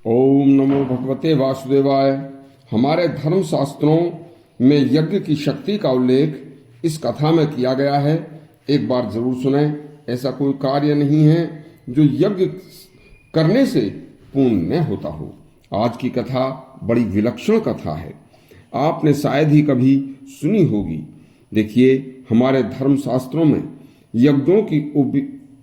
ओम नमो भगवते वासुदेवाय। हमारे धर्म शास्त्रों में यज्ञ की शक्ति का उल्लेख इस कथा में किया गया है। एक बार जरूर सुने। ऐसा कोई कार्य नहीं है जो यज्ञ करने से पूर्ण न होता हो। आज की कथा बड़ी विलक्षण कथा है, आपने शायद ही कभी सुनी होगी। देखिए, हमारे धर्म शास्त्रों में यज्ञों की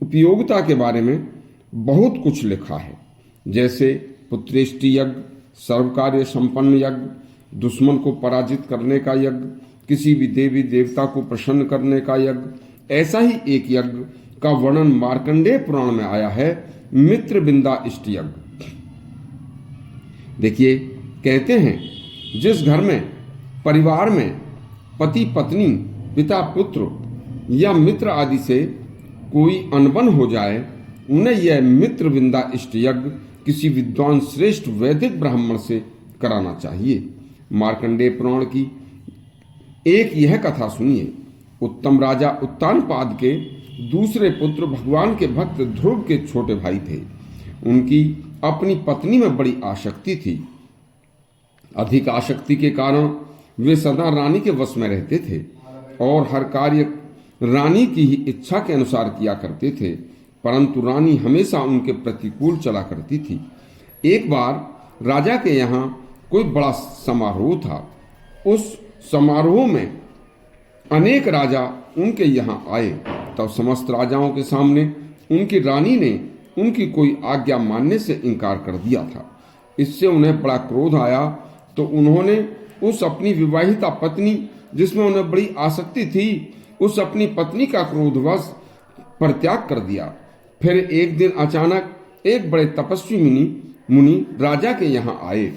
उपयोगिता के बारे में बहुत कुछ लिखा है, जैसे पुत्रेष्टि यज्ञ, सर्वकार्य संपन्न यज्ञ, दुश्मन को पराजित करने का यज्ञ, किसी भी देवी देवता को प्रसन्न करने का यज्ञ। ऐसा ही एक यज्ञ का वर्णन मार्कंडेय पुराण में आया है, मित्रविंदा इष्ट यज्ञ। देखिए, कहते हैं जिस घर में परिवार में पति पत्नी, पिता पुत्र या मित्र आदि से कोई अनबन हो जाए, उन्हें यह मित्रविंदा इष्ट यज्ञ किसी विद्वान श्रेष्ठ वैदिक ब्राह्मण से कराना चाहिए। मार्कंडेय पुराण की एक यह कथा सुनिए। उत्तम राजा उत्तानपाद के दूसरे पुत्र भगवान के भक्त ध्रुव के छोटे भाई थे। उनकी अपनी पत्नी में बड़ी आसक्ति थी। अधिक आसक्ति के कारण वे सदा रानी के वश में रहते थे और हर कार्य रानी की ही इच्छा के अनुसार किया करते थे, परंतु रानी हमेशा उनके प्रतिकूल चला करती थी। एक बार राजा के यहाँ कोई बड़ा समारोह था। उस समारोह में अनेक राजा उनके यहाँ आए। तब समस्त राजाओं के सामने उनकी रानी ने उनकी कोई आज्ञा मानने से इनकार कर दिया था। इससे उन्हें बड़ा क्रोध आया, तो उन्होंने उस अपनी विवाहिता पत्नी, जिसमें उन्हें बड़ी आसक्ति थी, उस अपनी पत्नी का क्रोधवश परित्याग कर दिया। फिर एक दिन अचानक एक बड़े तपस्वी मुनि राजा के यहाँ आए,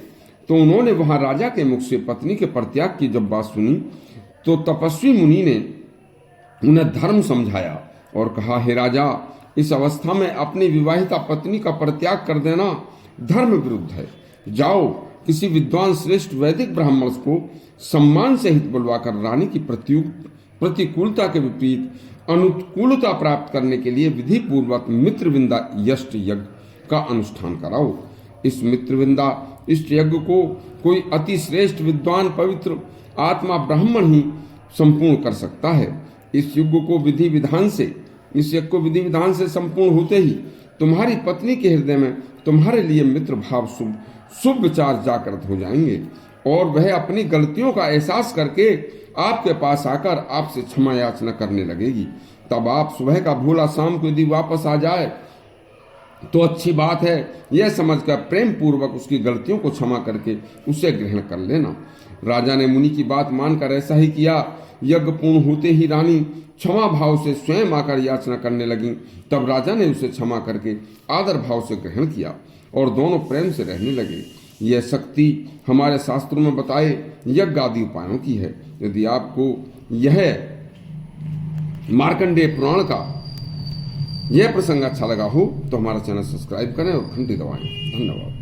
तो उन्होंने वहां राजा के मुख से पत्नी के परित्याग की जब बात सुनी, तो तपस्वी मुनि ने उन्हें धर्म समझाया और कहा, हे राजा, इस अवस्था में अपनी विवाहिता पत्नी का परित्याग कर देना धर्म विरुद्ध है। जाओ, किसी विद्वान श्रेष्ठ वैदिक ब्राह्मण को सम्मान सहित बुलवाकर रानी की प्रतिकूलता के विपरीत अनुकूलता प्राप्त करने के लिए विधि पूर्वक मित्रविंदा इष्ट यज्ञ का अनुष्ठान कराओ। इस मित्रविंदा इष्ट यज्ञ को कोई अति श्रेष्ठ विद्वान पवित्र आत्मा ब्राह्मण ही संपूर्ण कर सकता है। इस यज्ञ को विधि विधान से संपूर्ण होते ही तुम्हारी पत्नी के हृदय में तुम्हारे लिए मित्र भाव शुभ विचार जागृत हो जाएंगे और वह अपनी गलतियों का एहसास करके आपके पास आकर आपसे क्षमा याचना करने लगेगी। तब आप सुबह का भोला शाम को यदि वापस आ जाए तो अच्छी बात है, यह समझकर प्रेम पूर्वक उसकी गलतियों को क्षमा करके उसे ग्रहण कर लेना। राजा ने मुनि की बात मानकर ऐसा ही किया। यज्ञ पूर्ण होते ही रानी क्षमा भाव से स्वयं आकर याचना करने लगी। तब राजा ने उसे क्षमा करके आदर भाव से ग्रहण किया और दोनों प्रेम से रहने लगे। यह शक्ति हमारे शास्त्रों में बताए यज्ञ आदि उपायों की है। यदि आपको यह मार्कंडेय पुराण का यह प्रसंग अच्छा लगा हो तो हमारा चैनल सब्सक्राइब करें और घंटी दबाएं। धन्यवाद।